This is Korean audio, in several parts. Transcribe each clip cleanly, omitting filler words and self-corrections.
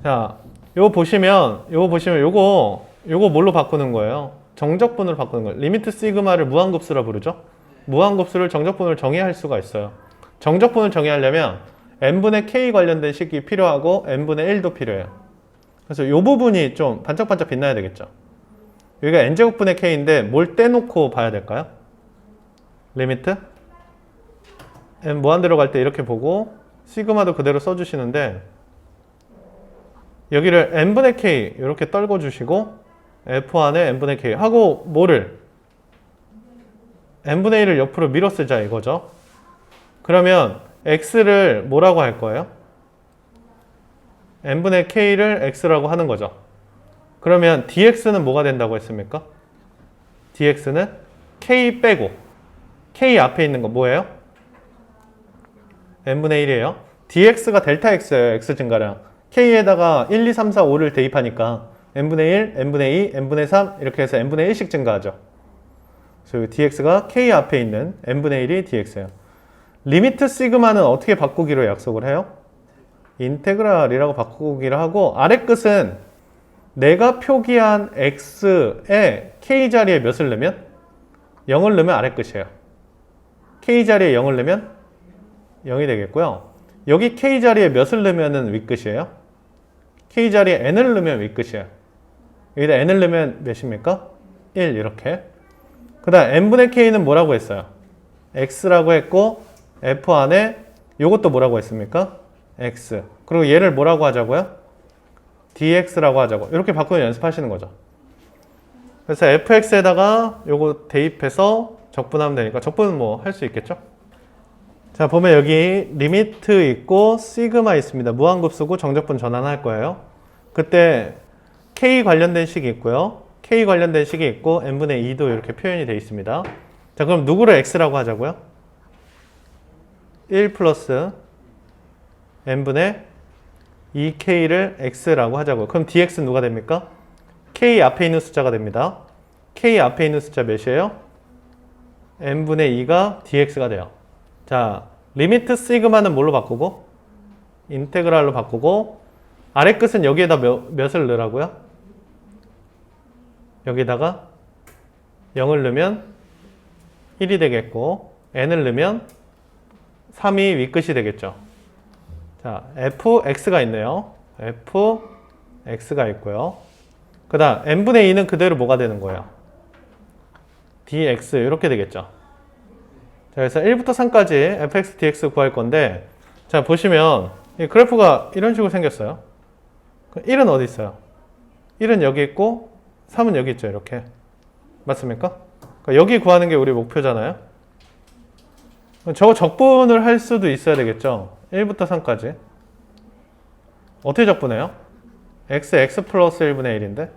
자, 요거 보시면 요거 뭘로 바꾸는 거예요? 정적분으로 바꾸는 거예요. 리미트 시그마를 무한급수라 부르죠? 무한급수를 정적분으로 정의할 수가 있어요. 정적분을 정의하려면 n분의 k 관련된 식이 필요하고 n분의 1도 필요해요. 그래서 이 부분이 좀 반짝반짝 빛나야 되겠죠. 여기가 n제곱분의 k인데 뭘 떼놓고 봐야 될까요? 리미트 n 무한대로 갈 때 이렇게 보고 시그마도 그대로 써주시는데 여기를 n분의 k 이렇게 떨궈 주시고 f 안에 n분의 k 하고 뭐를 n분의 1을 옆으로 밀어 쓰자 이거죠. 그러면 x를 뭐라고 할 거예요? n분의 k를 x라고 하는 거죠. 그러면 dx는 뭐가 된다고 했습니까? dx는 k 빼고 k 앞에 있는 거 뭐예요? n분의 1이에요. dx가 델타 x예요. x 증가량. k에다가 1, 2, 3, 4, 5를 대입하니까 n분의 1, n분의 2, n분의 3 이렇게 해서 n분의 1씩 증가하죠. 그래서 dx가 k 앞에 있는 n분의 1이 dx예요. 리미트 시그마는 어떻게 바꾸기로 약속을 해요? 인테그랄이라고 바꾸기로 하고 아래 끝은 내가 표기한 x에 k 자리에 몇을 넣으면? 0을 넣으면 아래 끝이에요. k 자리에 0을 넣으면 0이 되겠고요. 여기 k 자리에 몇을 넣으면 윗끝이에요? k 자리에 n을 넣으면 윗끝이에요. 여기다 n을 넣으면 몇입니까? 1 이렇게. 그 다음 n분의 k는 뭐라고 했어요? x라고 했고 f 안에 요것도 뭐라고 했습니까? x. 그리고 얘를 뭐라고 하자고요? dx라고 하자고. 이렇게 바꾸는 연습하시는 거죠. 그래서 fx에다가 요거 대입해서 적분하면 되니까 적분은 뭐 할 수 있겠죠? 자, 보면 여기 리미트 있고 시그마 있습니다. 무한급수고 정적분 전환할 거예요. 그때 k 관련된 식이 있고요. k 관련된 식이 있고 n분의 2도 이렇게 표현이 되어 있습니다. 자, 그럼 누구를 x라고 하자고요? 1 플러스 n분의 2k를 x라고 하자고요. 그럼 dx는 누가 됩니까? k 앞에 있는 숫자가 됩니다. k 앞에 있는 숫자 몇이에요? n분의 2가 dx가 돼요. 자, 리미트 시그마는 뭘로 바꾸고? 인테그랄로 바꾸고 아래 끝은 여기에다 몇을 넣으라고요? 여기다가 0을 넣으면 1이 되겠고 n을 넣으면 3이 윗끝이 되겠죠. 자, fx가 있네요. fx가 있고요. 그 다음 n분의 2는 그대로 뭐가 되는 거예요? dx 이렇게 되겠죠. 자, 그래서 1부터 3까지 fx, dx 구할 건데 자, 보시면 이 그래프가 이런 식으로 생겼어요. 1은 어디 있어요? 1은 여기 있고 3은 여기 있죠. 이렇게. 맞습니까? 그러니까 여기 구하는 게 우리 목표잖아요. 저거 적분을 할 수도 있어야 되겠죠. 1부터 3까지. 어떻게 적분해요? x 플러스 1분의 1인데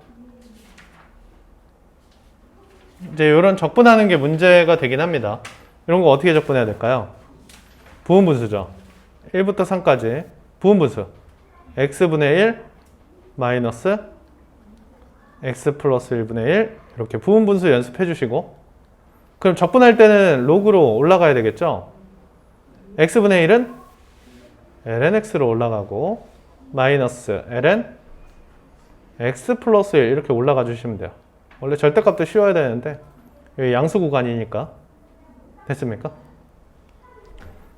이제 이런 적분하는 게 문제가 되긴 합니다. 이런 거 어떻게 적분해야 될까요? 부분분수죠. 1부터 3까지 부분분수 x분의 1 마이너스 x 플러스 1분의 1 이렇게 부분분수 연습해 주시고 그럼 적분할 때는 로그로 올라가야 되겠죠? x분의 1은 lnx로 올라가고 마이너스 ln x 플러스 1 이렇게 올라가 주시면 돼요. 원래 절대값도 씌워야 되는데 여기 양수 구간이니까 됐습니까?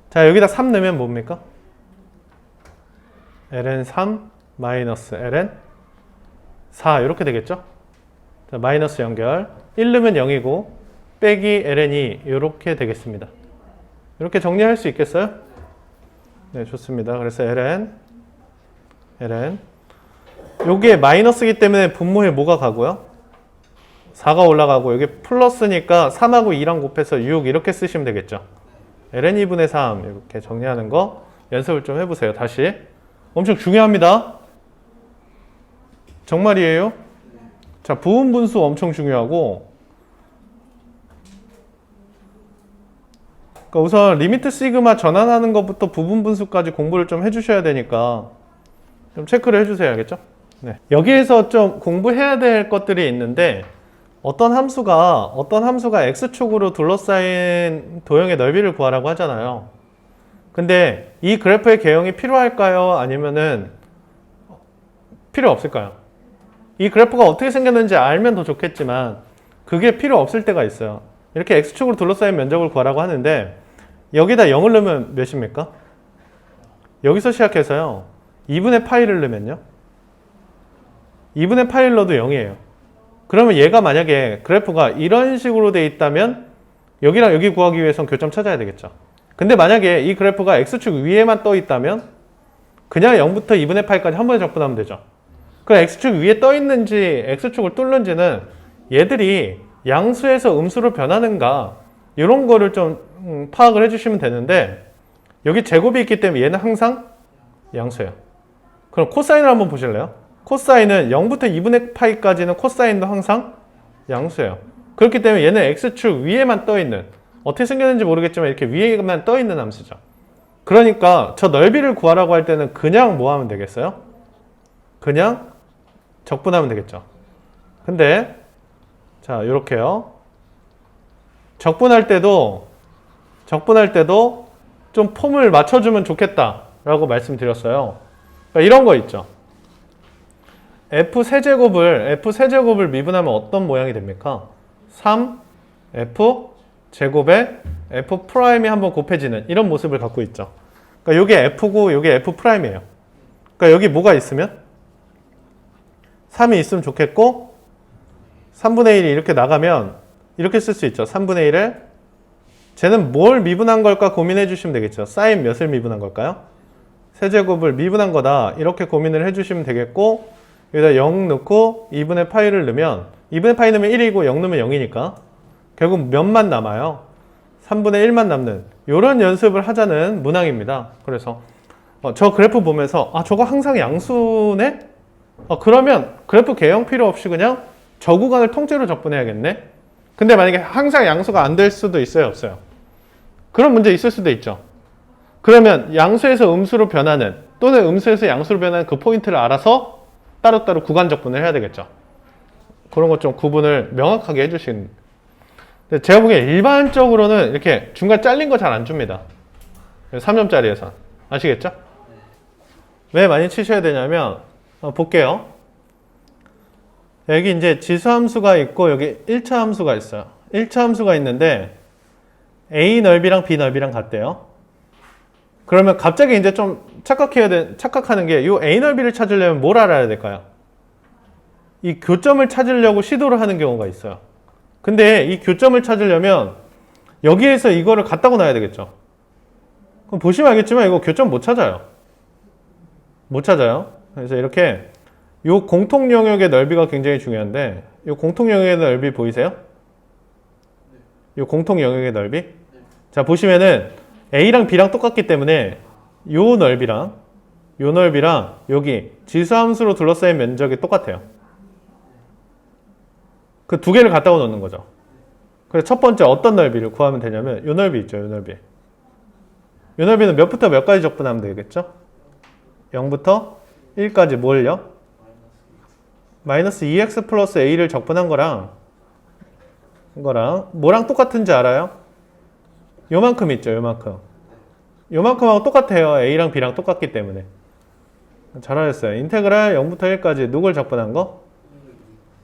자, 여기다 3 넣으면 뭡니까? ln 3 마이너스 ln 4 이렇게 되겠죠? 자, 마이너스 연결 1 넣으면 0이고 빼기 ln이 이렇게 되겠습니다. 이렇게 정리할 수 있겠어요? 네, 좋습니다. 그래서 ln 여기에 마이너스이기 때문에 분모에 뭐가 가고요? 4가 올라가고 여기 플러스니까 3하고 2랑 곱해서 6 이렇게 쓰시면 되겠죠. ln 2분의 3 이렇게 정리하는 거 연습을 좀 해보세요. 다시. 엄청 중요합니다. 정말이에요. 자, 부분분수 엄청 중요하고 그러니까 우선 리미트 시그마 전환하는 것부터 부분분수까지 공부를 좀 해주셔야 되니까 좀 체크를 해주세요. 알겠죠? 네. 여기에서 좀 공부해야 될 것들이 있는데 어떤 함수가 x축으로 둘러싸인 도형의 넓이를 구하라고 하잖아요. 근데 이 그래프의 개형이 필요할까요? 아니면은 필요 없을까요? 이 그래프가 어떻게 생겼는지 알면 더 좋겠지만 그게 필요 없을 때가 있어요. 이렇게 x축으로 둘러싸인 면적을 구하라고 하는데 여기다 0을 넣으면 몇입니까? 여기서 시작해서요 2분의 파이를 넣으면요 2분의 파이를 넣어도 0이에요. 그러면 얘가 만약에 그래프가 이런 식으로 돼 있다면 여기랑 여기 구하기 위해선 교점 찾아야 되겠죠. 근데 만약에 이 그래프가 x축 위에만 떠 있다면 그냥 0부터 2분의 파이까지 한 번에 적분하면 되죠. 그럼 x축 위에 떠 있는지 x축을 뚫는지는 얘들이 양수에서 음수로 변하는가 이런 거를 좀 파악을 해주시면 되는데 여기 제곱이 있기 때문에 얘는 항상 양수예요. 그럼 코사인을 한번 보실래요? 코사인은 0부터 2분의 파이까지는 코사인도 항상 양수예요. 그렇기 때문에 얘는 x축 위에만 떠 있는 어떻게 생겼는지 모르겠지만 이렇게 위에만 떠 있는 함수죠. 그러니까 저 넓이를 구하라고 할 때는 그냥 뭐 하면 되겠어요? 그냥 적분하면 되겠죠. 근데 자 이렇게요. 적분할 때도 좀 폼을 맞춰주면 좋겠다 라고 말씀드렸어요. 그러니까 이런 거 있죠. F세제곱을 미분하면 어떤 모양이 됩니까? 3F 제곱에 F 프라임이 한번 곱해지는 이런 모습을 갖고 있죠. 그러니까 요게 F고 요게 F 프라임이에요. 그러니까 여기 뭐가 있으면 3이 있으면 좋겠고 3분의 1이 이렇게 나가면 이렇게 쓸 수 있죠. 3분의 1에 쟤는 뭘 미분한 걸까 고민해 주시면 되겠죠. 사인 몇을 미분한 걸까요? 세제곱을 미분한 거다. 이렇게 고민을 해주시면 되겠고 여기다 0 넣고 2분의 파이를 넣으면 2분의 파이 넣으면 1이고 0 넣으면 0이니까 결국 몇만 남아요? 3분의 1만 남는 이런 연습을 하자는 문항입니다. 그래서 저 그래프 보면서 저거 항상 양수네? 그러면 그래프 개형 필요 없이 그냥 저 구간을 통째로 적분해야겠네? 근데 만약에 항상 양수가 안 될 수도 있어요? 없어요? 그런 문제 있을 수도 있죠. 그러면 양수에서 음수로 변하는 또는 음수에서 양수로 변하는 그 포인트를 알아서 따로따로 구간 적분을 해야 되겠죠. 그런 것 좀 구분을 명확하게 해주신. 제가 보기엔 일반적으로는 이렇게 중간 잘린 거 잘 안 줍니다. 3점짜리에서. 아시겠죠? 왜 많이 치셔야 되냐면 볼게요. 여기 이제 지수함수가 있고 여기 1차 함수가 있어요. 1차 함수가 있는데 A 넓이랑 B 넓이랑 같대요. 그러면 갑자기 이제 좀 착각하는 게 이 A 넓이를 찾으려면 뭘 알아야 될까요? 이 교점을 찾으려고 시도를 하는 경우가 있어요. 근데 이 교점을 찾으려면 여기에서 이거를 갖다고 놔야 되겠죠. 그럼 보시면 알겠지만 이거 교점 못 찾아요. 못 찾아요. 그래서 이렇게 이 공통 영역의 넓이가 굉장히 중요한데 이 공통 영역의 넓이 보이세요? 이 공통 영역의 넓이? 자 보시면은 A랑 B랑 똑같기 때문에 요 넓이랑 여기 지수함수로 둘러싸인 면적이 똑같아요. 그 두 개를 갖다가 놓는 거죠. 그래서 첫 번째 어떤 넓이를 구하면 되냐면 요 넓이 있죠. 요 넓이. 요 넓이는 몇부터 몇까지 적분하면 되겠죠? 0부터 1까지 뭘요? 마이너스 2x 플러스 a를 적분한 거랑 뭐랑 똑같은지 알아요? 요만큼 있죠. 요만큼하고 똑같아요. a랑 b랑 똑같기 때문에. 잘하셨어요. 인테그랄 0부터 1까지 누굴 적분한 거?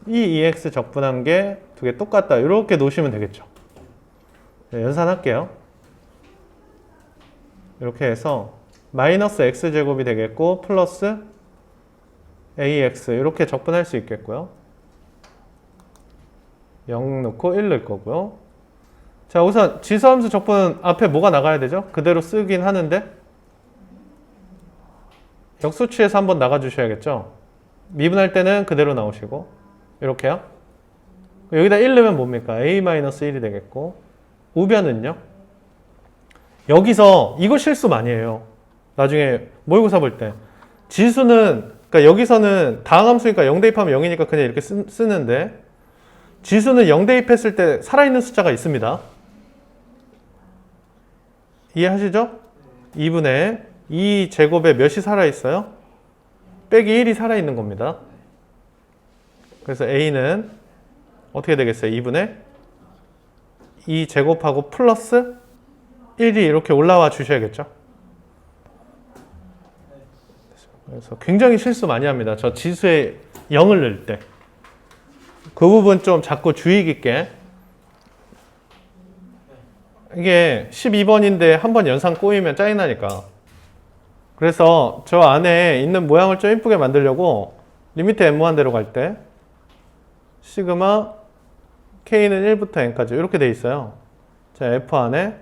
이 2x 적분한 게 두 개 똑같다. 이렇게 놓으시면 되겠죠. 네, 연산할게요. 이렇게 해서 마이너스 x제곱이 되겠고 플러스 ax 이렇게 적분할 수 있겠고요. 0 넣고 1 넣을 거고요. 자 우선 지수함수 적분 앞에 뭐가 나가야 되죠? 그대로 쓰긴 하는데 역수치에서 한번 나가 주셔야겠죠. 미분할 때는 그대로 나오시고 이렇게요. 여기다 1 넣으면 뭡니까? a-1이 되겠고 우변은요? 여기서 이거 실수 많이 해요. 나중에 모의고사 볼 때 지수는 그러니까 여기서는 다항함수니까 0 대입하면 0이니까 그냥 이렇게 쓰는데 지수는 0 대입했을 때 살아있는 숫자가 있습니다. 이해하시죠? 2분의 2 제곱에 몇이 살아있어요? 빼기 1이 살아있는 겁니다. 그래서 a는 어떻게 되겠어요? 2분의 2 제곱하고 플러스 1이 이렇게 올라와 주셔야겠죠? 그래서 굉장히 실수 많이 합니다. 저 지수에 0을 넣을 때. 그 부분 좀 자꾸 주의 깊게. 이게 12번인데 한 번 연산 꼬이면 짜증나니까. 그래서 저 안에 있는 모양을 좀 이쁘게 만들려고 리미트 n 무한대로 갈 때 시그마 k는 1부터 n까지 이렇게 돼 있어요. 자, f 안에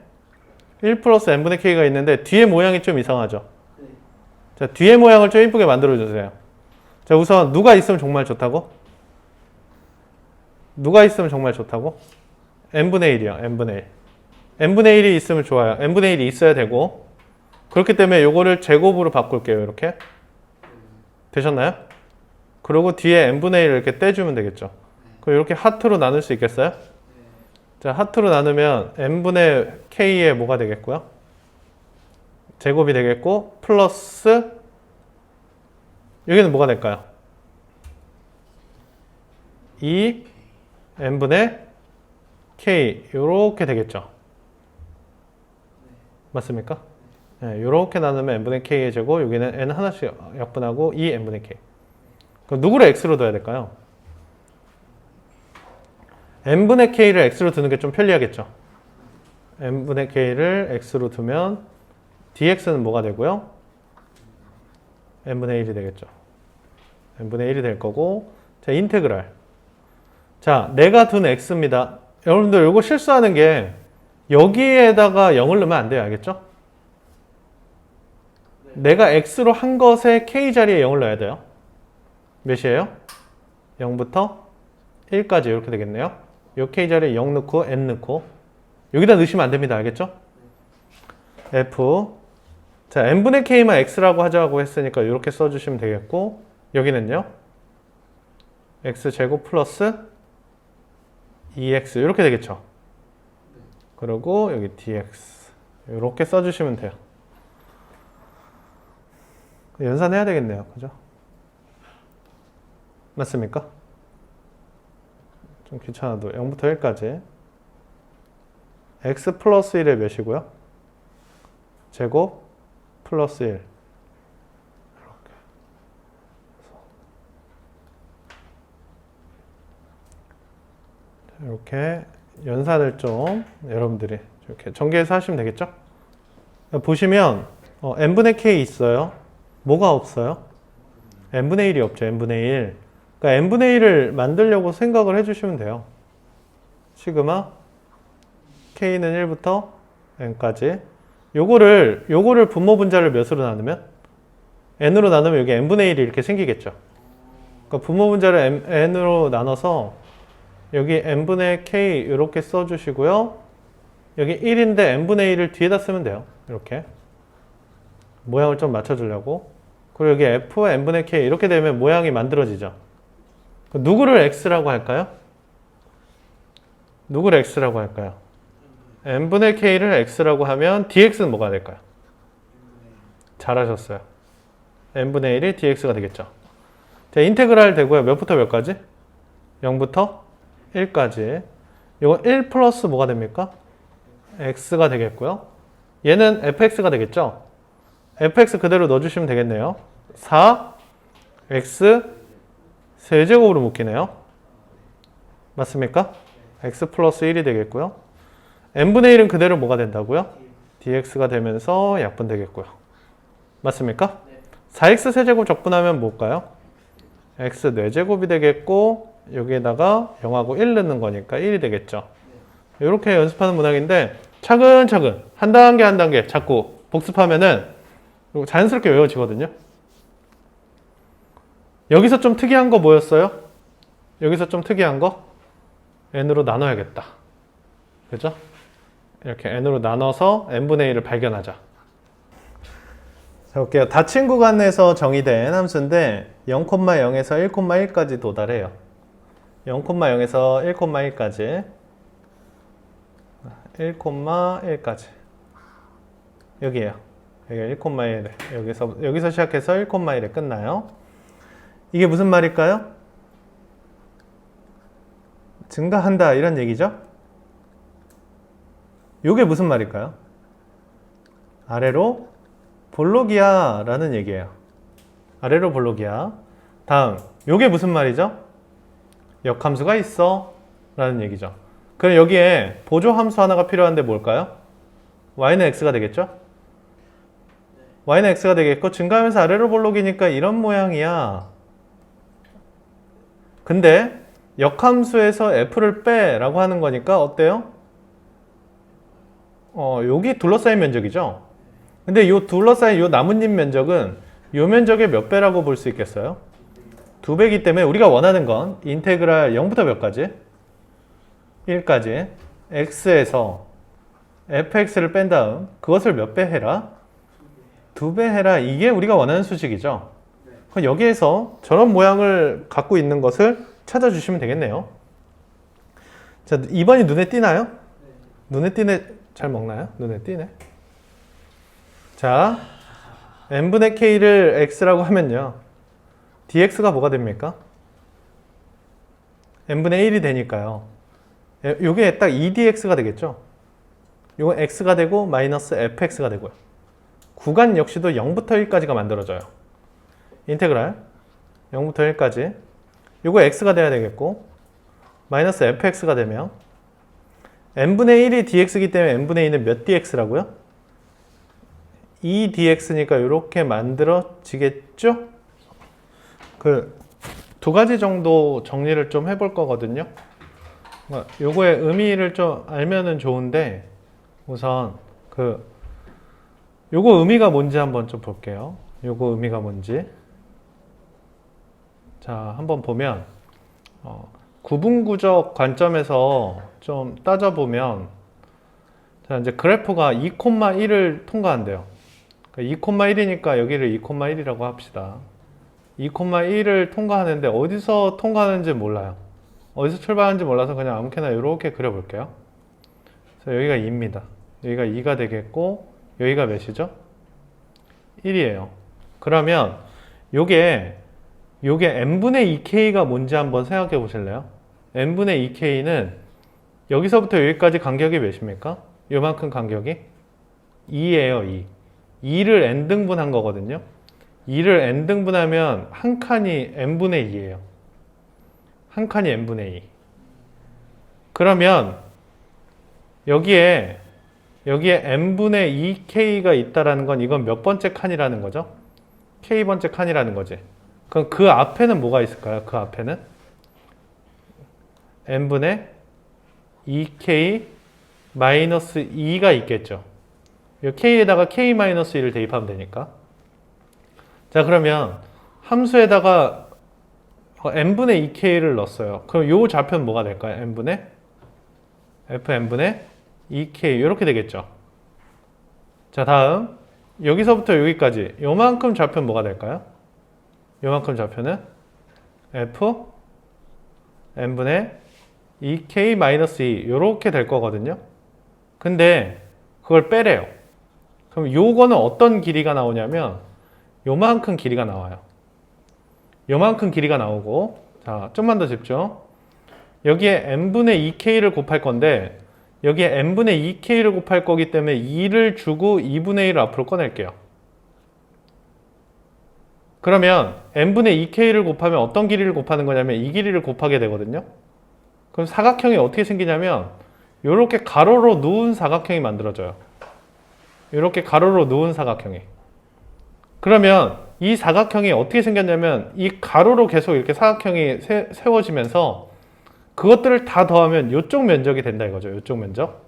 1 플러스 n분의 k가 있는데 뒤에 모양이 좀 이상하죠. 자, 뒤에 모양을 좀 이쁘게 만들어주세요. 자, 우선 누가 있으면 정말 좋다고? 누가 있으면 정말 좋다고? n분의 1이요. n분의 1. n분의 1이 있으면 좋아요. n분의 1이 있어야 되고 그렇기 때문에 요거를 제곱으로 바꿀게요. 이렇게. 되셨나요? 그리고 뒤에 n분의 1을 이렇게 떼주면 되겠죠. 그럼 이렇게 하트로 나눌 수 있겠어요? 자, 하트로 나누면 n분의 k의 뭐가 되겠고요? 제곱이 되겠고 플러스 여기는 뭐가 될까요? 2 n분의 k 요렇게 되겠죠. 맞습니까? 네, 요렇게 나누면 n분의 k의 제곱 여기는 n 하나씩 약분하고 2 n분의 k. 그럼 누구를 x로 둬야 될까요? n분의 k를 x로 두는 게 좀 편리하겠죠. n분의 k를 x로 두면 dx는 뭐가 되고요? n분의 1이 되겠죠. n분의 1이 될 거고 자, 인테그랄. 자, 내가 둔 x입니다. 여러분들 이거 실수하는 게 여기에다가 0을 넣으면 안 돼요. 알겠죠? 내가 x로 한 것에 k 자리에 0을 넣어야 돼요. 몇이에요? 0부터 1까지 이렇게 되겠네요. 요 k 자리에 0 넣고 n 넣고 여기다 넣으시면 안 됩니다. 알겠죠? f 자, n분의 k만 x라고 하자고 했으니까 이렇게 써주시면 되겠고 여기는요. x제곱 플러스 2x 이렇게 되겠죠. 그리고 여기 dx 이렇게 써주시면 돼요. 연산해야 되겠네요. 그죠? 맞습니까? 좀 귀찮아도 0부터 1까지 x 플러스 1의 몇이고요? 제곱 플러스 1 이렇게 연산을 좀 여러분들이 이렇게 전개해서 하시면 되겠죠? 보시면 n분의 k 있어요. 뭐가 없어요? n분의 1이 없죠. n분의 1. 그러니까 n분의 1을 만들려고 생각을 해주시면 돼요. 시그마 k는 1부터 n까지 요거를 분모 분자를 몇으로 나누면? n으로 나누면 여기 n분의 1이 이렇게 생기겠죠. 그러니까 분모 분자를 n으로 나눠서 여기 n분의 k 이렇게 써주시고요. 여기 1인데 n분의 1을 뒤에다 쓰면 돼요. 이렇게 모양을 좀 맞춰주려고. 그리고 여기 f n분의 k 이렇게 되면 모양이 만들어지죠. 누구를 x라고 할까요? 누구를 x라고 할까요? n분의 k를 x라고 하면 dx는 뭐가 될까요? 잘하셨어요. n분의 1이 dx가 되겠죠. 자, 인테그랄 되고요. 몇부터 몇까지? 0부터 1까지. 이건 1 플러스 뭐가 됩니까? x가 되겠고요. 얘는 fx가 되겠죠. fx 그대로 넣어주시면 되겠네요. 4 x 세제곱으로 묶이네요. 맞습니까? x 플러스 1이 되겠고요. n분의 1은 그대로 뭐가 된다고요? dx가 되면서 약분되겠고요. 맞습니까? 4x 세제곱 적분하면 뭘까요? x 4제곱이 되겠고 여기에다가 0하고 1 넣는 거니까 1이 되겠죠. 이렇게 연습하는 문항인데 차근차근 한 단계 한 단계 자꾸 복습하면은 자연스럽게 외워지거든요. 여기서 좀 특이한 거 뭐였어요? 여기서 좀 특이한 거? n으로 나눠야겠다. 그죠? 이렇게 n으로 나눠서 n분의 1을 발견하자. 자, 볼게요. 닫힌 구간에서 정의된 함수인데 0,0에서 1,1까지 도달해요. 0,0에서 1,1까지 1,1까지 여기에요. 여기 1,1 여기서 시작해서 1,1에 끝나요. 이게 무슨 말일까요? 증가한다 이런 얘기죠? 이게 무슨 말일까요? 아래로 볼록이야 라는 얘기예요. 아래로 볼록이야. 다음, 요게 무슨 말이죠? 역함수가 있어 라는 얘기죠. 그럼 여기에 보조함수 하나가 필요한데 뭘까요? y는 x가 되겠죠? y는 x가 되겠고 증가하면서 아래로 볼록이니까 이런 모양이야. 근데 역함수에서 f를 빼라고 하는 거니까 어때요? 여기 둘러싸인 면적이죠? 근데 요 둘러싸인 요 나뭇잎 면적은 요 면적의 몇 배라고 볼 수 있겠어요? 2배이기 때문에 우리가 원하는 건 인테그랄 0부터 몇 가지? 1까지 x에서 fx를 뺀 다음 그것을 몇 배 해라? 2배 해라. 이게 우리가 원하는 수식이죠. 그럼 여기에서 저런 모양을 갖고 있는 것을 찾아주시면 되겠네요. 자, 2번이 눈에 띄나요? 눈에 띄네. 잘 먹나요? 눈에 띄네. 자, n분의 k를 x라고 하면요. dx가 뭐가 됩니까? n분의 1이 되니까요. 요게 딱 2dx가 되겠죠? 요건 x가 되고 마이너스 fx가 되고요. 구간 역시도 0부터 1까지가 만들어져요. 인테그랄 0부터 1까지. 요거 x가 돼야 되겠고 마이너스 fx가 되면 n분의 1이 dx이기 때문에 n분의 2는 몇 dx라고요? 2dx니까 이렇게 만들어지겠죠? 그 두 가지 정도 정리를 좀 해볼 거거든요. 요거의 의미를 좀 알면은 좋은데 우선 요거 의미가 뭔지 한번 좀 볼게요. 요거 의미가 뭔지. 자, 한번 보면 구분구적 관점에서 좀 따져보면 자, 이제 그래프가 2,1을 통과한대요. 그러니까 2,1이니까 여기를 2,1이라고 합시다. 2,1을 통과하는데 어디서 통과하는지 몰라요. 어디서 출발하는지 몰라서 그냥 아무렇게나 이렇게 그려볼게요. 그래서 여기가 2입니다. 여기가 2가 되겠고 여기가 몇이죠? 1이에요. 그러면 요게 n분의 2k가 뭔지 한번 생각해 보실래요? n분의 2k는 여기서부터 여기까지 간격이 몇입니까? 요만큼 간격이 2예요. 2를 n등분한 거거든요. 2를 n등분하면 한 칸이 n분의 2예요. 한 칸이 n분의 2. 그러면 여기에 n분의 2k가 있다라는 건 이건 몇 번째 칸이라는 거죠? k번째 칸이라는 거지. 그럼 그 앞에는 뭐가 있을까요? 그 앞에는 n분의 2k 마이너스 2가 있겠죠. 이 k에다가 k-1을 대입하면 되니까. 자, 그러면 함수에다가 n분의 2k를 넣었어요. 그럼 요 좌표는 뭐가 될까요? fn분의 2k 이렇게 되겠죠. 자, 다음 여기서부터 여기까지 요만큼 좌표는 뭐가 될까요? 요만큼 좌표는 f n분의 2k-2 이렇게 될 거거든요. 근데 그걸 빼래요. 그럼 요거는 어떤 길이가 나오냐면 요만큼 길이가 나와요. 요만큼 길이가 나오고 자, 좀만 더 집중. 여기에 n분의 2k를 곱할 건데 여기에 n분의 2k를 곱할 거기 때문에 2를 주고 2분의 1을 앞으로 꺼낼게요. 그러면 n분의 2k를 곱하면 어떤 길이를 곱하는 거냐면 이 길이를 곱하게 되거든요. 그럼 사각형이 어떻게 생기냐면 이렇게 가로로 누운 사각형이 만들어져요. 이렇게 가로로 누운 사각형이. 그러면 이 사각형이 어떻게 생겼냐면 이 가로로 계속 이렇게 사각형이 세워지면서 그것들을 다 더하면 이쪽 면적이 된다 이거죠. 이쪽 면적.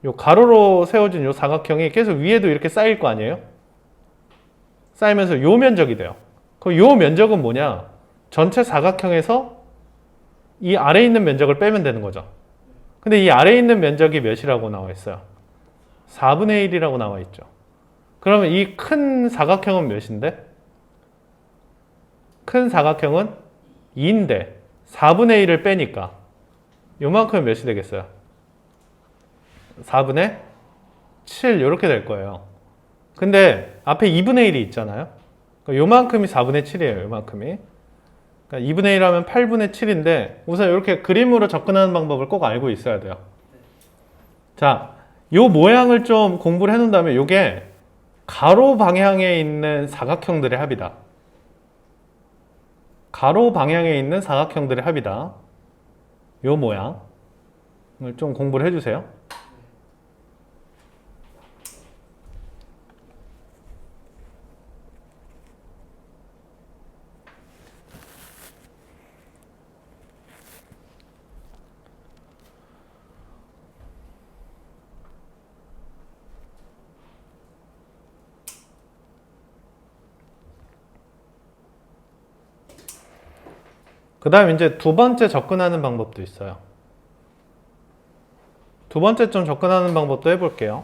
요 가로로 세워진 요 사각형이 계속 위에도 이렇게 쌓일 거 아니에요? 쌓이면서 요 면적이 돼요. 그럼 요 면적은 뭐냐? 전체 사각형에서 이 아래에 있는 면적을 빼면 되는 거죠. 근데 이 아래에 있는 면적이 몇이라고 나와 있어요? 4분의 1이라고 나와 있죠. 그러면 이 큰 사각형은 몇인데? 큰 사각형은 2인데 4분의 1을 빼니까 요만큼은 몇이 되겠어요? 4분의 7 이렇게 될 거예요. 근데 앞에 2분의 1이 있잖아요. 그러니까 요만큼이 4분의 7이에요. 요만큼이. 그러니까 2분의 1 하면 8분의 7인데 우선 이렇게 그림으로 접근하는 방법을 꼭 알고 있어야 돼요. 자, 요 모양을 좀 공부를 해놓은 다음에 요게 가로 방향에 있는 사각형들의 합이다. 가로 방향에 있는 사각형들의 합이다. 요 모양을 좀 공부를 해주세요. 그 다음 이제 두 번째 접근하는 방법도 있어요. 두 번째 좀 접근하는 방법도 해볼게요.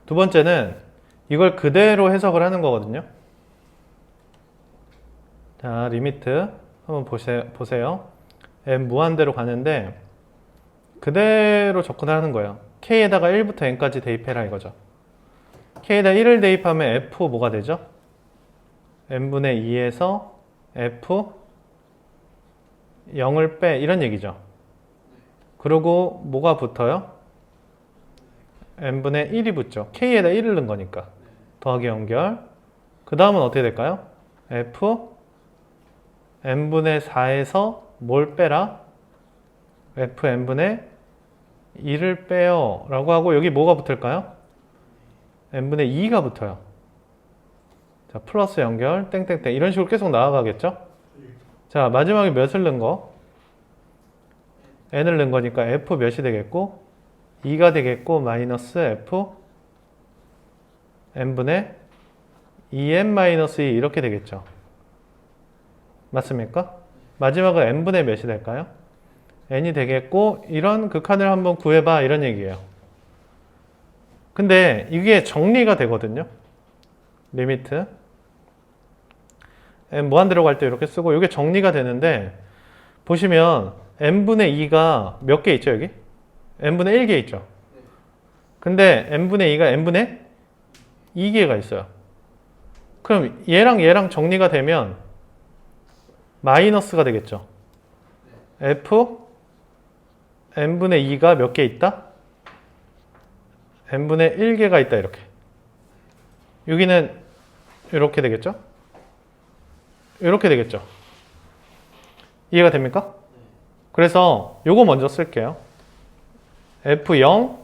두 번째는 이걸 그대로 해석을 하는 거거든요. 자, 리미트 한번 보세요. m 무한대로 가는데 그대로 접근을 하는 거예요. k에다가 1부터 n까지 대입해라 이거죠. k에다 1을 대입하면 f 뭐가 되죠? n분의 2에서 f 0을 빼 이런 얘기죠. 그리고 뭐가 붙어요? n분의 1이 붙죠. k에다 1을 넣은 거니까. 더하기 연결. 그 다음은 어떻게 될까요? f n분의 4에서 뭘 빼라? f n분의 2를 빼요 라고 하고 여기 뭐가 붙을까요? n분의 2가 붙어요. 자, 플러스 연결 땡땡땡 이런 식으로 계속 나아가겠죠? 자, 마지막에 몇을 넣은 거? n을 넣은 거니까 f 몇이 되겠고 2가 되겠고 마이너스 f n분의 2n-2 이렇게 되겠죠. 맞습니까? 마지막은 n분의 몇이 될까요? n이 되겠고 이런 극한을 한번 구해봐 이런 얘기예요. 근데 이게 정리가 되거든요. 리미트 n 무한대로 갈 때 이렇게 쓰고 이게 정리가 되는데 보시면 n분의 2가 몇 개 있죠 여기? n분의 1개 있죠. 근데 n분의 2가 n분의 2개가 있어요. 그럼 얘랑 정리가 되면 마이너스가 되겠죠. f n분의 2가 몇 개 있다? n분의 1개가 있다 이렇게. 여기는 이렇게 되겠죠? 이렇게 되겠죠. 이해가 됩니까? 그래서 요거 먼저 쓸게요. f0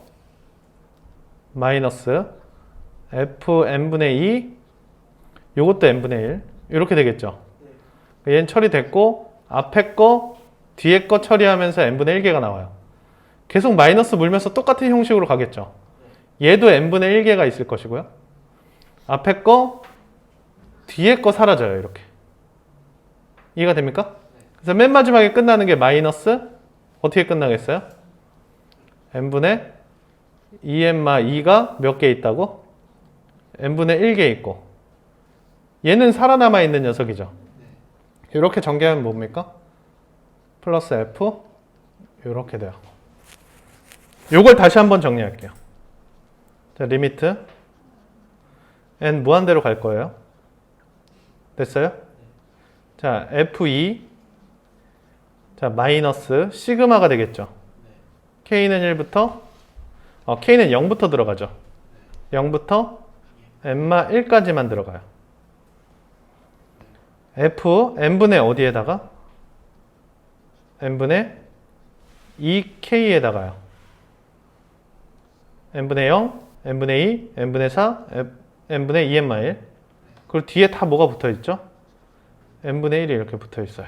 마이너스 fn분의 2 요것도 n분의 1 이렇게 되겠죠. 얘는 처리됐고 앞에 거 뒤에 거 처리하면서 n분의 1개가 나와요. 계속 마이너스 물면서 똑같은 형식으로 가겠죠. 얘도 n분의 1개가 있을 것이고요. 앞에 거 뒤에 거 사라져요. 이렇게. 이해가 됩니까? 그래서 맨 마지막에 끝나는 게 마이너스 어떻게 끝나겠어요? n분의 2n-2가 몇 개 있다고? n분의 1개 있고 얘는 살아남아 있는 녀석이죠. 이렇게 전개하면 뭡니까? 플러스 f 이렇게 돼요. 요걸 다시 한번 정리할게요. 자, 리미트 n 무한대로 갈 거예요. 됐어요? 자, f2 자, 마이너스 시그마가 되겠죠. k는 1부터 k는 0부터 들어가죠. 0부터 n-1까지만 들어가요. f n분의 어디에다가? n분의 2k에다가요. n분의 0, n분의 2, n분의 4, n분의 2n-1 그리고 뒤에 다 뭐가 붙어있죠? n분의 1이 이렇게 붙어있어요.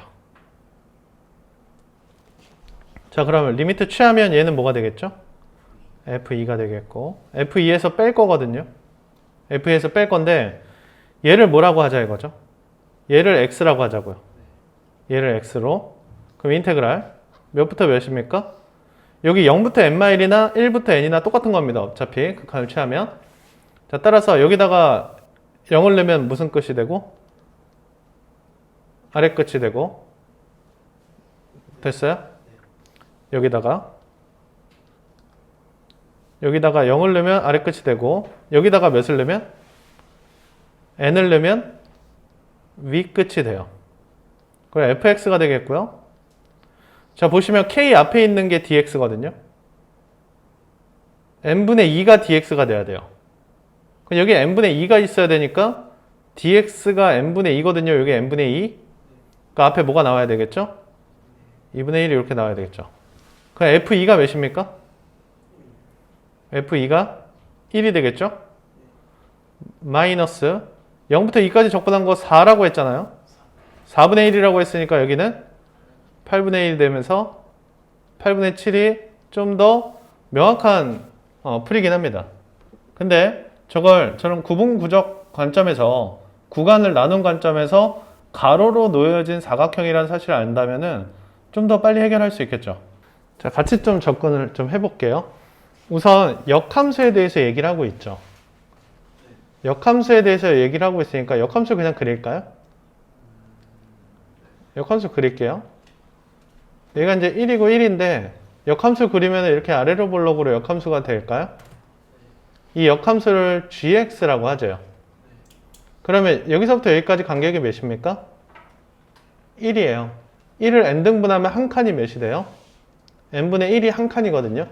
자, 그러면 리미트 취하면 얘는 뭐가 되겠죠? f2가 되겠고 f2에서 뺄 거거든요. f2에서 뺄 건데 얘를 뭐라고 하자 이거죠? 얘를 x라고 하자고요. 얘를 x로. 그럼 인테그랄 몇부터 몇입니까? 여기 0부터 n-1이나 1부터 n이나 똑같은 겁니다. 어차피 극한을 취하면. 자, 따라서 여기다가 0을 넣으면 무슨 끝이 되고? 아래 끝이 되고. 됐어요? 여기다가 0을 넣으면 아래 끝이 되고 여기다가 몇을 넣으면? n을 넣으면 위 끝이 돼요. 그럼 fx가 되겠고요. 자, 보시면 k 앞에 있는 게 dx거든요. n분의 2가 dx가 돼야 돼요. 그럼 여기 n분의 2가 있어야 되니까 dx가 n분의 2거든요. 여기 n분의 2. 그러니까 앞에 뭐가 나와야 되겠죠? 2분의 1이 이렇게 나와야 되겠죠. 그럼 f2가 몇입니까? f2가 1이 되겠죠? 마이너스 0부터 2까지 적분한 거 4라고 했잖아요. 4분의 1이라고 했으니까 여기는 8분의 1이 되면서 8분의 7이 좀 더 명확한 풀이긴 합니다. 근데 저런 구분구적 관점에서 구간을 나눈 관점에서 가로로 놓여진 사각형이라는 사실을 안다면은 좀 더 빨리 해결할 수 있겠죠. 자, 같이 좀 접근을 좀 해볼게요. 우선 역함수에 대해서 얘기를 하고 있죠. 역함수에 대해서 얘기를 하고 있으니까 역함수 그냥 그릴까요? 역함수 그릴게요. 얘가 이제 1이고 1인데 역함수 그리면 이렇게 아래로 볼록으로 역함수가 될까요? 이 역함수를 gx라고 하죠. 그러면 여기서부터 여기까지 간격이 몇입니까? 1이에요. 1을 n등분하면 한 칸이 몇이 돼요? n분의 1이 한 칸이거든요.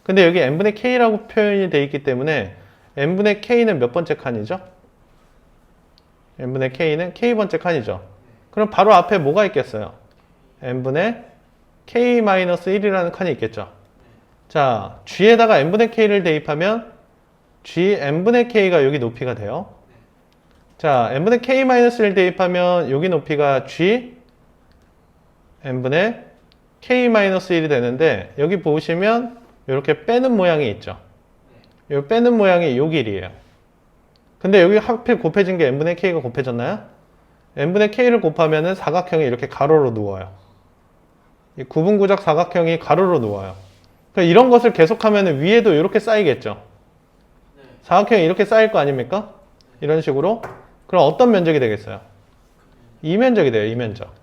근데 여기 n분의 k라고 표현이 되어 있기 때문에 n분의 k는 몇 번째 칸이죠? n분의 k는 k번째 칸이죠. 그럼 바로 앞에 뭐가 있겠어요? n분의 k-1이라는 칸이 있겠죠. 자, g에다가 n분의 k를 대입하면 g n분의 k가 여기 높이가 돼요. 자, n분의 k-1을 대입하면 여기 높이가 g n분의 k-1이 되는데 여기 보시면 이렇게 빼는 모양이 있죠. 이 빼는 모양이 요 길이에요. 근데 여기 하필 곱해진 게 n분의 k가 곱해졌나요? n분의 k를 곱하면은 사각형이 이렇게 가로로 누워요. 이 구분구적 사각형이 가로로 누워요. 그러니까 이런 것을 계속하면 위에도 이렇게 쌓이겠죠. 사각형이 이렇게 쌓일 거 아닙니까? 이런 식으로. 그럼 어떤 면적이 되겠어요? 이면적이 돼요. 이면적.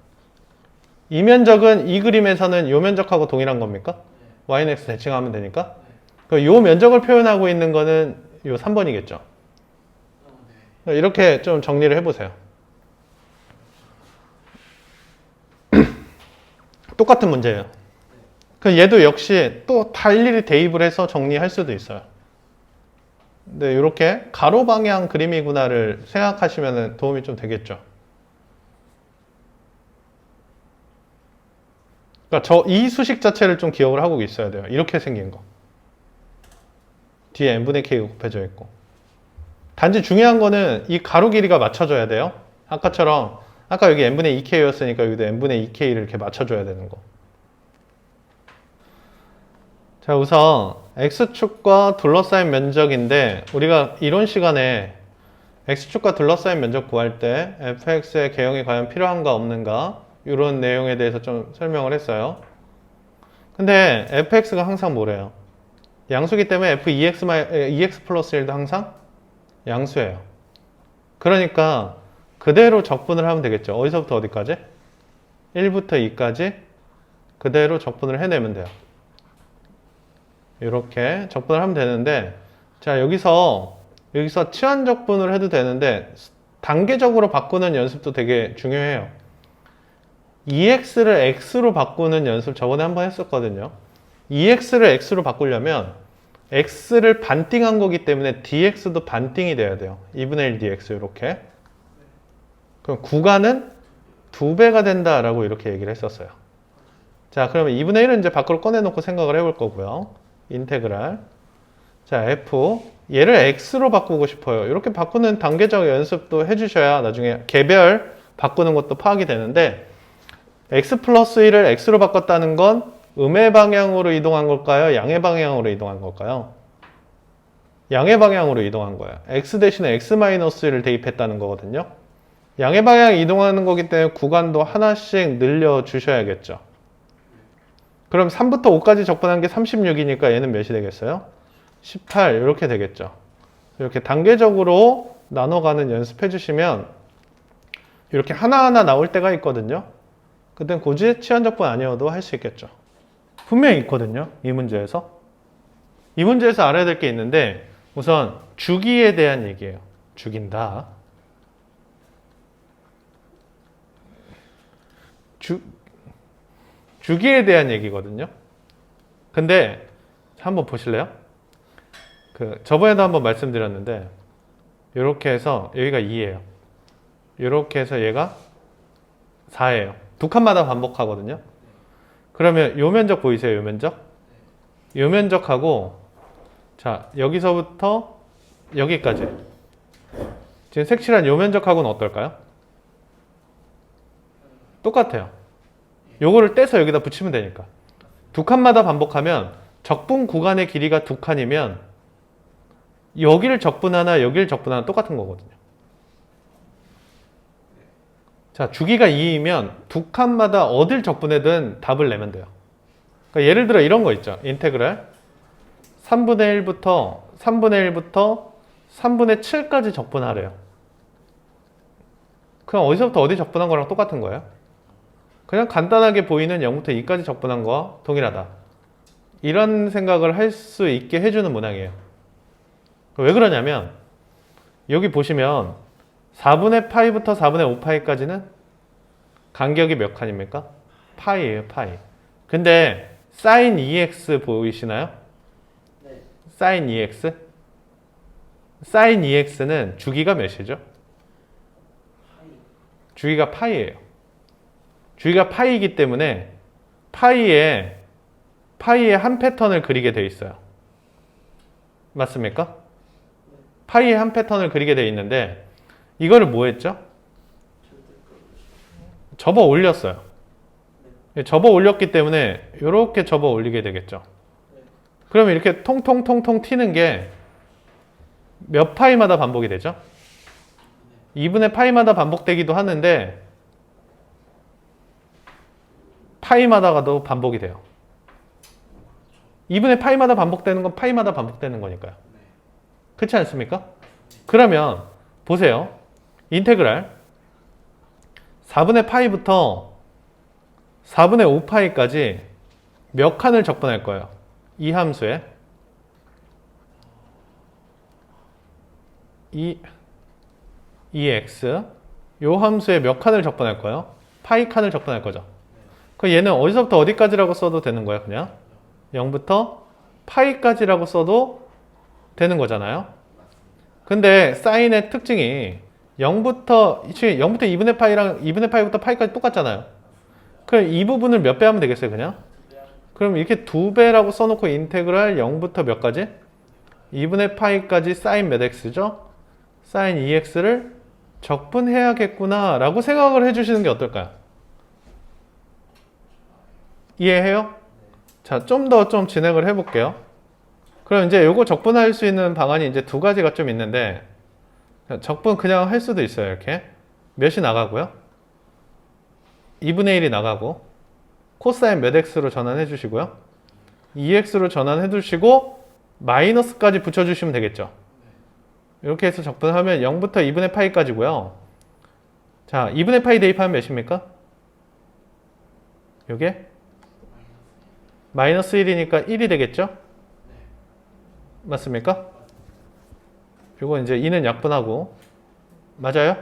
이면적은 이 그림에서는 이 면적하고 동일한 겁니까? y는 x 대칭하면 되니까. 이 면적을 표현하고 있는 거는 이 3번이겠죠. 이렇게 좀 정리를 해보세요. 똑같은 문제예요. 얘도 역시 또 다 일일이 대입을 해서 정리할 수도 있어요. 근데 이렇게 가로 방향 그림이구나를 생각하시면 도움이 좀 되겠죠. 그러니까 이 수식 자체를 좀 기억을 하고 있어야 돼요. 이렇게 생긴 거. 뒤에 n분의 k가 곱해져 있고. 단지 중요한 거는 이 가로 길이가 맞춰져야 돼요. 아까처럼 아까 여기 n분의 2k였으니까 여기도 n분의 2k를 이렇게 맞춰줘야 되는 거. 자, 우선 x축과 둘러싸인 면적인데 우리가 이론 시간에 x축과 둘러싸인 면적 구할 때 fx의 개형이 과연 필요한가 없는가 이런 내용에 대해서 좀 설명을 했어요. 근데 fx가 항상 뭐래요? 양수기 때문에 f2x 플러스 1도 항상 양수예요. 그러니까 그대로 적분을 하면 되겠죠. 어디서부터 어디까지? 1부터 2까지 그대로 적분을 해내면 돼요. 이렇게 적분을 하면 되는데, 자, 여기서 치환 적분을 해도 되는데 단계적으로 바꾸는 연습도 되게 중요해요. 2x를 x로 바꾸는 연습 저번에 한번 했었거든요. 2x를 x로 바꾸려면 x를 반띵한 거기 때문에 dx도 반띵이 돼야 돼요. 2분의 1 dx 이렇게. 그럼 구간은 2배가 된다라고 이렇게 얘기를 했었어요. 자, 그러면 2분의 1은 이제 밖으로 꺼내놓고 생각을 해볼 거고요. 인테그랄. 자, f. 얘를 x로 바꾸고 싶어요. 이렇게 바꾸는 단계적 연습도 해주셔야 나중에 개별 바꾸는 것도 파악이 되는데, x 플러스 1을 x로 바꿨다는 건 음의 방향으로 이동한 걸까요? 양의 방향으로 이동한 걸까요? 양의 방향으로 이동한 거예요. x 대신에 x-1을 대입했다는 거거든요. 양의 방향 이동하는 거기 때문에 구간도 하나씩 늘려주셔야겠죠. 그럼 3부터 5까지 적분한 게 36이니까 얘는 몇이 되겠어요? 18 이렇게 되겠죠. 이렇게 단계적으로 나눠가는 연습해 주시면 이렇게 하나하나 나올 때가 있거든요. 그땐 굳이 치환 적분 아니어도 할 수 있겠죠. 분명히 있거든요. 이 문제에서. 이 문제에서 알아야 될 게 있는데 우선 주기에 대한 얘기예요. 죽인다. 주기에 대한 얘기거든요. 근데 한번 보실래요? 저번에도 한번 말씀드렸는데 이렇게 해서 여기가 2예요. 이렇게 해서 얘가 4예요. 두 칸마다 반복하거든요. 그러면 요 면적 보이세요? 요 면적? 요 면적하고 자 여기서부터 여기까지 지금 색칠한 요 면적하고는 어떨까요? 똑같아요. 요거를 떼서 여기다 붙이면 되니까. 두 칸마다 반복하면 적분 구간의 길이가 두 칸이면 여기를 적분하나 여기를 적분하나 똑같은 거거든요. 자, 주기가 2이면 두 칸마다 어딜 적분해든 답을 내면 돼요. 그러니까 예를 들어 이런 거 있죠. 인테그랄 3분의 1부터 3분의 7까지 적분하래요. 그냥 어디서부터 어디 적분한 거랑 똑같은 거예요. 그냥 간단하게 보이는 0부터 2까지 적분한 거와 동일하다. 이런 생각을 할 수 있게 해주는 문항이에요. 왜 그러냐면 여기 보시면 4분의 파이부터 4분의 5파이까지는 간격이 몇 칸입니까? 파이예요, 파이. 근데 sin 2x 보이시나요? 네. sin 2x? sin 2x는 주기가 몇이죠? 주기가 파이예요. 주기가 파이이기 때문에 파이에 한 패턴을 그리게 돼 있어요. 맞습니까? 파이에 한 패턴을 그리게 돼 있는데 이거를 뭐 했죠? 접어 올렸어요. 접어 올렸기 때문에 이렇게 접어 올리게 되겠죠. 그러면 이렇게 통통통통 튀는 게 몇 파이마다 반복이 되죠? 2분의 파이마다 반복되기도 하는데 파이마다가도 반복이 돼요. 2분의 파이마다 반복되는 건 파이마다 반복되는 거니까요. 그렇지 않습니까? 그러면 보세요. 인테그랄 4분의 파이부터 4분의 5파이까지 몇 칸을 적분할 거예요? 이 함수에 2x 요 함수에 몇 칸을 적분할 거예요? 파이 칸을 적분할 거죠. 그 얘는 어디서부터 어디까지라고 써도 되는 거예요, 그냥 0부터 파이까지라고 써도 되는 거잖아요. 근데 사인의 특징이 0부터 2분의 파이랑 2분의 파이부터 파이까지 똑같잖아요. 그럼 이 부분을 몇 배 하면 되겠어요, 그냥? 그럼 이렇게 2배라고 써놓고 인테그랄 0부터 몇 가지? 2분의 파이까지 사인 몇 x죠? 사인 2x를 적분해야겠구나 라고 생각을 해주시는 게 어떨까요? 이해해요? 자, 좀 더 진행을 해볼게요. 그럼 이제 요거 적분할 수 있는 방안이 이제 두 가지가 좀 있는데 적분 그냥 할 수도 있어요. 이렇게 몇이 나가고요. 2분의 1이 나가고 코사인 몇 x로 전환해 주시고요. 2x로 전환해 주시고 마이너스까지 붙여주시면 되겠죠. 이렇게 해서 적분하면 0부터 2분의 파이까지고요. 자, 2분의 파이 대입하면 몇입니까? 요게 마이너스 1이니까 1이 되겠죠? 맞습니까? 요거 이제 2는 약분하고 맞아요?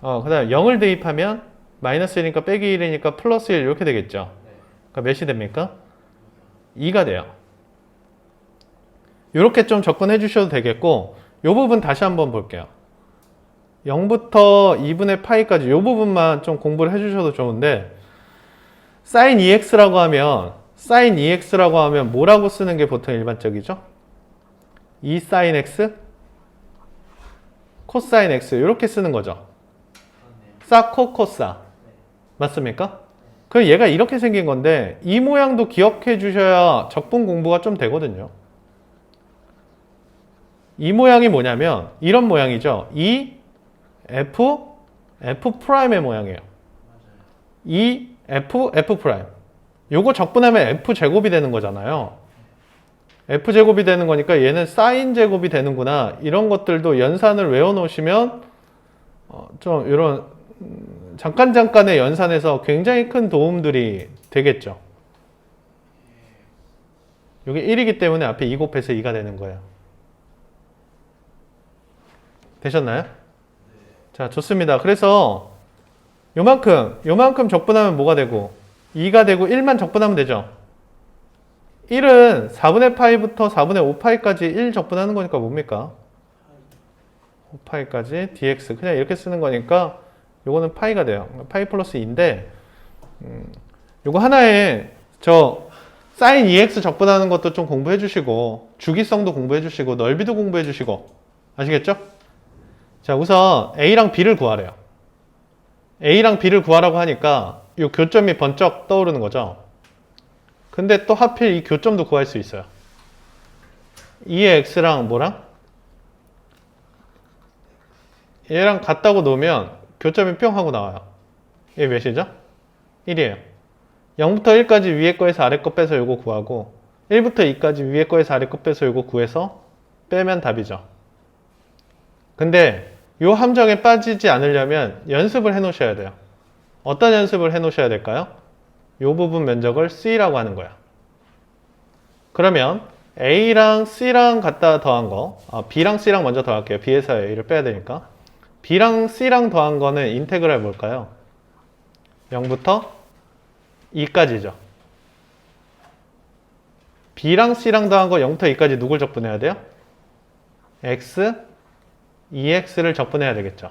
그 다음 0을 대입하면 마이너스 1이니까 빼기 1이니까 플러스 1 이렇게 되겠죠? 그러니까 몇이 됩니까? 2가 돼요. 이렇게 좀 접근해 주셔도 되겠고 이 부분 다시 한번 볼게요. 0부터 2분의 파이까지 이 부분만 좀 공부를 해 주셔도 좋은데 sin 2x라고 하면 뭐라고 쓰는 게 보통 일반적이죠? 2 sin x 코사인 x 이렇게 쓰는 거죠. 사, 코, 코사 맞습니까? 그럼 얘가 이렇게 생긴 건데 이 모양도 기억해 주셔야 적분 공부가 좀 되거든요. 이 모양이 뭐냐면 이런 모양이죠. 이 f 프라임의 모양이에요. 이 f 프라임. 요거 적분하면 f 제곱이 되는 거잖아요. f 제곱이 되는 거니까 얘는 사인 제곱이 되는구나. 이런 것들도 연산을 외워 놓으시면 좀 이런 잠깐의 연산에서 굉장히 큰 도움들이 되겠죠. 이게 1이기 때문에 앞에 2 곱해서 2가 되는 거예요. 되셨나요? 자, 좋습니다. 그래서 요만큼 적분하면 뭐가 되고 2가 되고 1만 적분하면 되죠. 1은 4분의 파이부터 4분의 5파이까지 1 적분하는 거니까 뭡니까? 파이까지 dx 그냥 이렇게 쓰는 거니까 요거는 파이가 돼요. 파이 플러스 2인데 요거 하나에 저 sin 2x 적분하는 것도 좀 공부해 주시고 주기성도 공부해 주시고 넓이도 공부해 주시고 아시겠죠? 자, 우선 a랑 b를 구하래요. a랑 b를 구하라고 하니까 요 교점이 번쩍 떠오르는 거죠. 근데 또 하필 이 교점도 구할 수 있어요. 2의 x랑 뭐랑? 얘랑 같다고 놓으면 교점이 뿅 하고 나와요. 얘 몇이죠? 1이에요. 0부터 1까지 위에 거에서 아래 거 빼서 요거 구하고 1부터 2까지 위에 거에서 아래 거 빼서 요거 구해서 빼면 답이죠. 근데 요 함정에 빠지지 않으려면 연습을 해 놓으셔야 돼요. 어떤 연습을 해 놓으셔야 될까요? 요 부분 면적을 C라고 하는 거야. 그러면 A랑 C랑 갖다 더한 거, B랑 C랑 먼저 더할게요. B에서 A를 빼야 되니까. B랑 C랑 더한 거는 인테그랄 뭘까요? 0부터 2까지죠. B랑 C랑 더한 거 0부터 2까지 누굴 적분해야 돼요? X, 2X를 적분해야 되겠죠.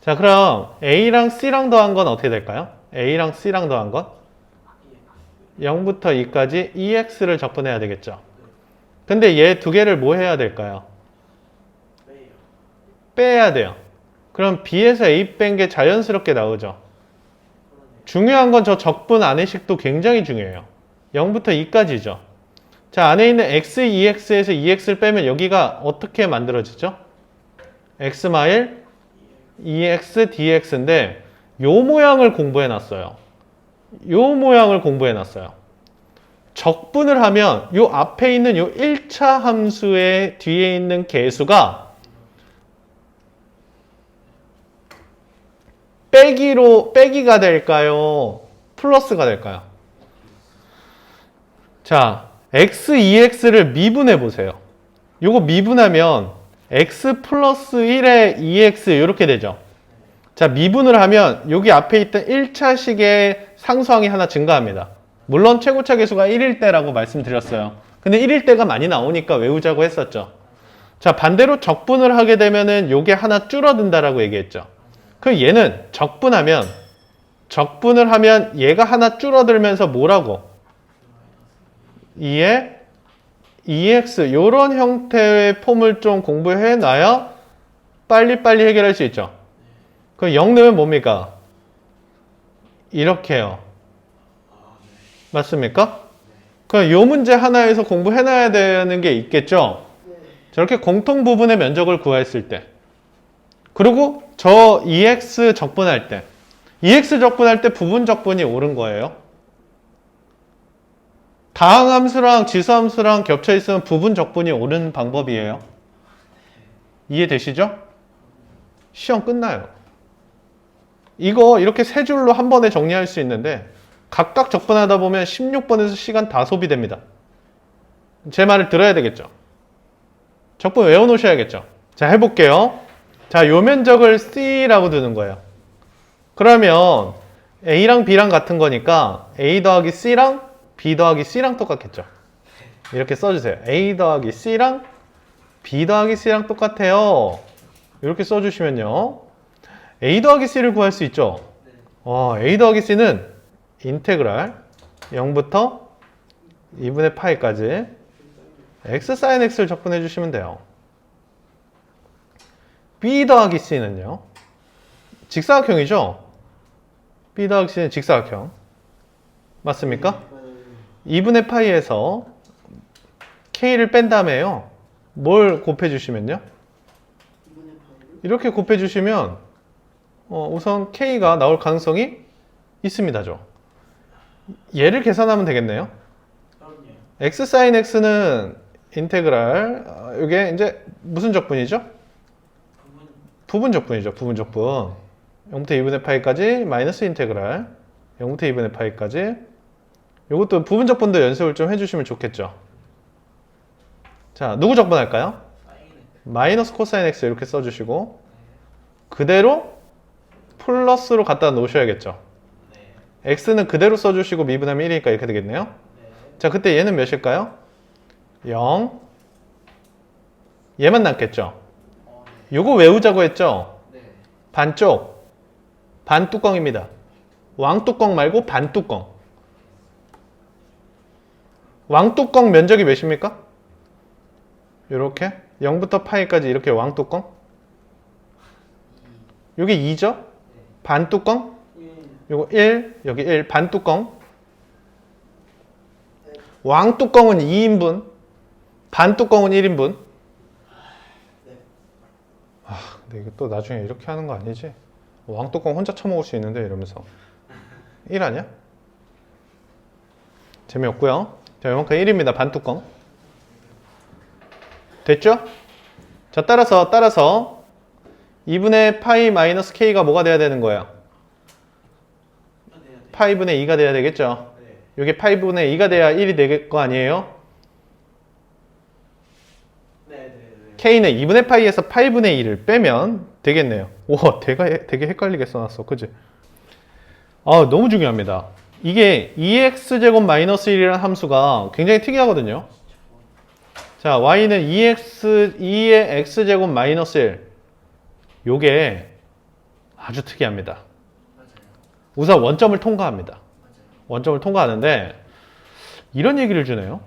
자, 그럼 A랑 C랑 더한 건 어떻게 될까요? A랑 C랑 더한 건? 0부터 2까지 2X를 적분해야 되겠죠. 근데 얘 두 개를 뭐 해야 될까요? 빼야 돼요. 그럼 B에서 A 뺀 게 자연스럽게 나오죠. 중요한 건 저 적분 안의식도 굉장히 중요해요. 0부터 2까지죠. 자, 안에 있는 X, 2X에서 2X를 빼면 여기가 어떻게 만들어지죠? X 마일 2X dx인데 요 모양을 공부해 놨어요. 요 모양을 공부해 놨어요. 적분을 하면 요 앞에 있는 요 1차 함수의 뒤에 있는 개수가 빼기가 될까요? 플러스가 될까요? 자, x, 2x를 미분해 보세요. 요거 미분하면 x 플러스 1의 2x 이렇게 되죠. 자, 미분을 하면 여기 앞에 있던 1차식의 상수항이 하나 증가합니다. 물론 최고차 계수가 1일 때라고 말씀드렸어요. 근데 1일 때가 많이 나오니까 외우자고 했었죠. 자, 반대로 적분을 하게 되면은 요게 하나 줄어든다라고 얘기했죠. 그 얘는 적분을 하면 얘가 하나 줄어들면서 뭐라고? 2의 2x 요런 형태의 폼을 좀 공부해 놔야 빨리빨리 해결할 수 있죠. 그럼 0 넣으면 뭡니까? 이렇게요. 맞습니까? 그럼 요 문제 하나에서 공부해 놔야 되는 게 있겠죠? 저렇게 공통 부분의 면적을 구했을 때. 그리고 저 2x 적분할 때. 2x 적분할 때 부분 적분이 옳은 거예요. 다항함수랑 지수함수랑 겹쳐 있으면 부분 적분이 옳은 방법이에요. 이해되시죠? 시험 끝나요. 이거 이렇게 세 줄로 한 번에 정리할 수 있는데 각각 적분하다 보면 16번에서 시간 다 소비됩니다. 제 말을 들어야 되겠죠. 적분 외워놓으셔야겠죠. 자, 해볼게요. 자, 요 면적을 C라고 두는 거예요. 그러면 A랑 B랑 같은 거니까 A 더하기 C랑 B 더하기 C랑 똑같겠죠. 이렇게 써주세요. A 더하기 C랑 B 더하기 C랑 똑같아요. 이렇게 써주시면요. A 더하기 C를 구할 수 있죠. A 더하기 C는 인테그랄 0부터 2분의 파이까지 x sin x를 적분해 주시면 돼요. B 더하기 C는요. 직사각형이죠. B 더하기 C는 직사각형. 맞습니까? 2분의 파이에서 K를 뺀 다음에요. 뭘 곱해주시면요? 이렇게 곱해주시면 우선 K가 나올 가능성이 있습니다죠. 얘를 계산하면 되겠네요. x sin x는 인테그랄 이게 이제 무슨 적분이죠? 부분 적분이죠. 부분 적분. 0부터 2분의 파이까지 마이너스 인테그랄 0부터 2분의 파이까지. 이것도 부분 적분도 연습을 좀 해주시면 좋겠죠. 자, 누구 적분할까요? 마이너스 코사인 x 이렇게 써주시고 그대로 플러스로 갖다 놓으셔야겠죠. x는 그대로 써주시고 미분하면 1이니까 이렇게 되겠네요. 자, 그때 얘는 몇일까요? 0, 얘만 남겠죠. 요거 외우자고 했죠. 네. 반쪽 반뚜껑입니다. 왕뚜껑 말고 반뚜껑. 왕뚜껑 면적이 몇입니까? 요렇게 0부터 파이까지 이렇게 왕뚜껑. 요게 2죠? 반뚜껑. 요거 1, 여기 1, 반뚜껑. 왕뚜껑은 2인분, 반뚜껑은 1인분. 근데 이거 또 나중에 이렇게 하는 거 아니지? 왕뚜껑 혼자 처먹을 수 있는데 이러면서 1 아니야? 재미없고요. 자, 이만큼 1입니다. 반뚜껑. 됐죠? 자, 따라서 2분의 파이 마이너스 k가 뭐가 돼야 되는 거예요? 파이분의 2가 돼야 되겠죠? 이게 파이분의 2가 돼야 1이 될 거 아니에요? k는 2분의 파이에서 파이분의 2를 빼면 되겠네요. 우와, 되게 헷갈리게 써놨어. 그치? 너무 중요합니다. 이게 2x제곱 마이너스 1이라는 함수가 굉장히 특이하거든요. 자, y는 2의 x제곱 마이너스 1. 요게 아주 특이합니다. 우선 원점을 통과합니다. 원점을 통과하는데 이런 얘기를 주네요.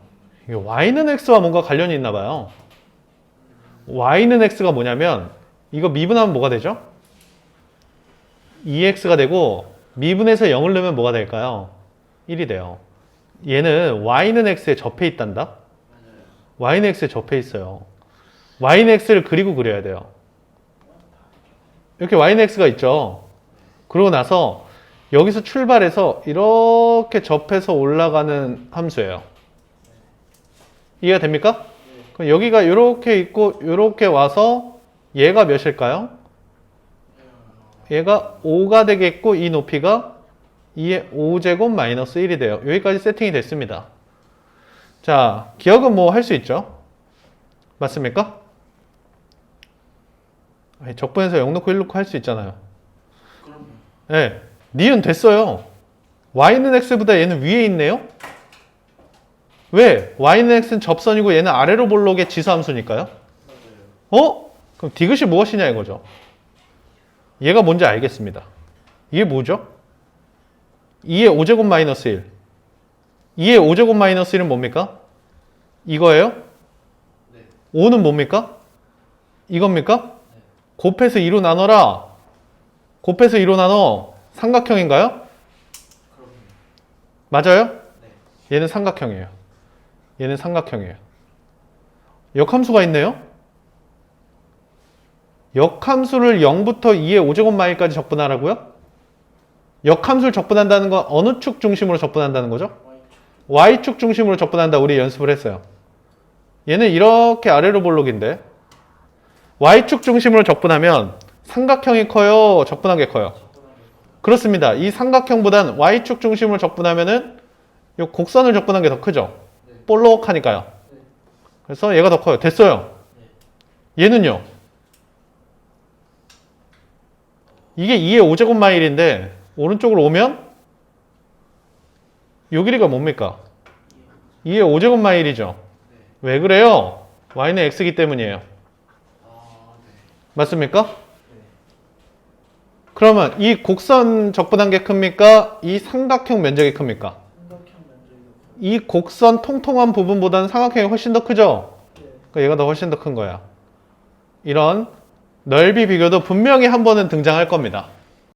이게 y는 x와 뭔가 관련이 있나 봐요. y는 x가 뭐냐면 이거 미분하면 뭐가 되죠? 2x가 되고 미분해서 0을 넣으면 뭐가 될까요? 1이 돼요. 얘는 y는 x에 접해 있단다? y는 x에 접해 있어요. y는 x를 그리고 그려야 돼요. 이렇게 y는 x가 있죠. 그러고 나서 여기서 출발해서 이렇게 접해서 올라가는 함수예요. 이해가 됩니까? 그럼 여기가 이렇게 있고 이렇게 와서 얘가 몇일까요? 얘가 5가 되겠고 이 높이가 2의 5제곱 마이너스 1이 돼요. 여기까지 세팅이 됐습니다. 자, 기억은 뭐 할 수 있죠? 맞습니까? 적분해서 0 넣고 1 넣고 할 수 있잖아요. 그럼요. 네, 니은 됐어요. y는 x보다 얘는 위에 있네요? 왜? y는 x는 접선이고 얘는 아래로 볼록의 지수함수니까요. 그럼 디귿이 무엇이냐 이거죠. 얘가 뭔지 알겠습니다. 이게 뭐죠? 2의 5제곱 마이너스 1. 2의 5제곱 마이너스 1은 뭡니까? 이거예요? 네. 5는 뭡니까? 이겁니까? 네. 곱해서 2로 나눠라. 곱해서 2로 나눠. 삼각형인가요? 그럼요. 맞아요? 네. 얘는 삼각형이에요. 얘는 삼각형이에요. 역함수가 있네요? 역함수를 0부터 2의 5제곱 마일까지 적분하라고요? 역함수를 적분한다는 건 어느 축 중심으로 적분한다는 거죠? Y축 중심으로 적분한다. 우리 연습을 했어요. 얘는 이렇게 아래로 볼록인데 Y축 중심으로 적분하면 삼각형이 커요? 적분한 게 커요? 그렇습니다. 이 삼각형보단 Y축 중심으로 적분하면은 이 곡선을 적분한 게 더 크죠? 볼록하니까요. 그래서 얘가 더 커요. 됐어요. 얘는요? 이게 2의 5제곱 마일인데 오른쪽으로 오면 요 길이가 뭡니까? 2의 5제곱 마일이죠. 왜 그래요? y는 x이기 때문이에요. 맞습니까? 그러면 이 곡선 적분한 게 큽니까? 이 삼각형 면적이 큽니까? 이 곡선 통통한 부분보다는 삼각형이 훨씬 더 크죠? 그러니까 얘가 더 훨씬 더 큰 거야. 이런 넓이 비교도 분명히 한 번은 등장할 겁니다.